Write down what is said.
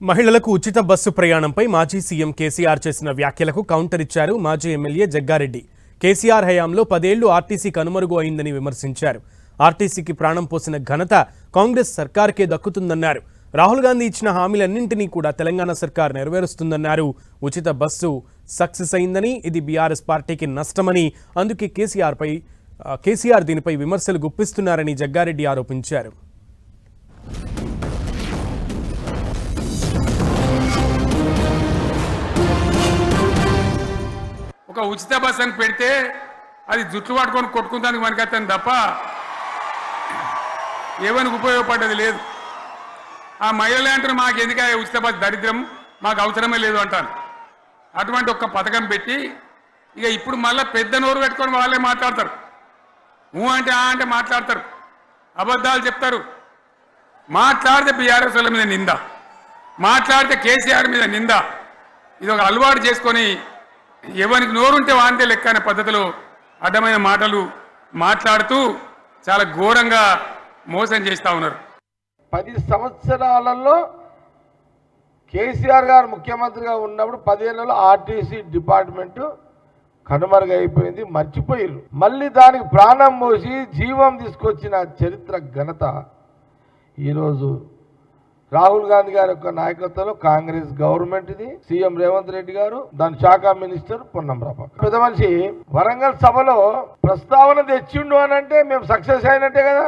మహిళలకు ఉచిత బస్సు ప్రయాణంపై మాజీ సీఎం కేసీఆర్ చేసిన వ్యాఖ్యలకు కౌంటర్ ఇచ్చారు మాజీ ఎమ్మెల్యే జగ్గారెడ్డి. కేసీఆర్ హయాంలో 10 ఏళ్లు ఆర్టీసీ కనుమరుగు అయిందని విమర్శించారు. ఆర్టీసీకి ప్రాణం పోసిన ఘనత కాంగ్రెస్ సర్కార్కే దక్కుతుందన్నారు. రాహుల్ గాంధీ ఇచ్చిన హామీలన్నింటినీ కూడా తెలంగాణ సర్కార్ నెరవేరుస్తుందన్నారు. ఉచిత బస్సు సక్సెస్ అయిందని, ఇది బీఆర్ఎస్ పార్టీకి నష్టమని, అందుకే కేసీఆర్ దీనిపై విమర్శలు గుప్పిస్తున్నారని జగ్గారెడ్డి ఆరోపించారు. ఒక ఉచిత బస్ అని పెడితే అది జుట్టు పట్టుకొని కొట్టుకుందానికి మనకత్తాను తప్ప ఏమనికి ఉపయోగపడ్డది లేదు. ఆ మహిళలే అంటారు మాకు ఎందుకు ఉచిత బస్ దరిద్రం, మాకు అవసరమే లేదు అంటారు. అటువంటి ఒక పథకం పెట్టి ఇక ఇప్పుడు మళ్ళీ పెద్ద నోరు పెట్టుకొని వాళ్ళే మాట్లాడతారు. అంటే అంటే మాట్లాడతారు, అబద్ధాలు చెప్తారు. మాట్లాడితే బీఆర్ఎస్ వాళ్ళ మీద నింద, మాట్లాడితే కేసీఆర్ మీద నింద. ఇది ఒక అలవాటు చేసుకొని ఎవరికి నోరుంటే వాంతే లెక్క అనే పద్ధతిలో అడ్డమైన మాటలు మాట్లాడుతూ చాలా ఘోరంగా మోసం చేస్తూ ఉన్నారు. 10 సంవత్సరాలలో కేసీఆర్ గారు ముఖ్యమంత్రిగా ఉన్నప్పుడు 10 ఏళ్లలో ఆర్టీసీ డిపార్ట్మెంటు కనుమరుగైపోయింది, మర్చిపోయారు. మళ్ళీ దానికి ప్రాణం పోసి జీవం తీసుకొచ్చిన చరిత్ర ఘనత ఈరోజు రాహుల్ గాంధీ గారి యొక్క నాయకత్వంలో కాంగ్రెస్ గవర్నమెంట్ ఇది. సీఎం రేవంత్ రెడ్డి గారు, దాని శాఖ మినిస్టర్ పొన్నం ప్రభాకర్ పెద్ద మనిషి వరంగల్ సభలో ప్రస్తావన తెచ్చిండు అని అంటే మేము సక్సెస్ అయినట్టే కదా.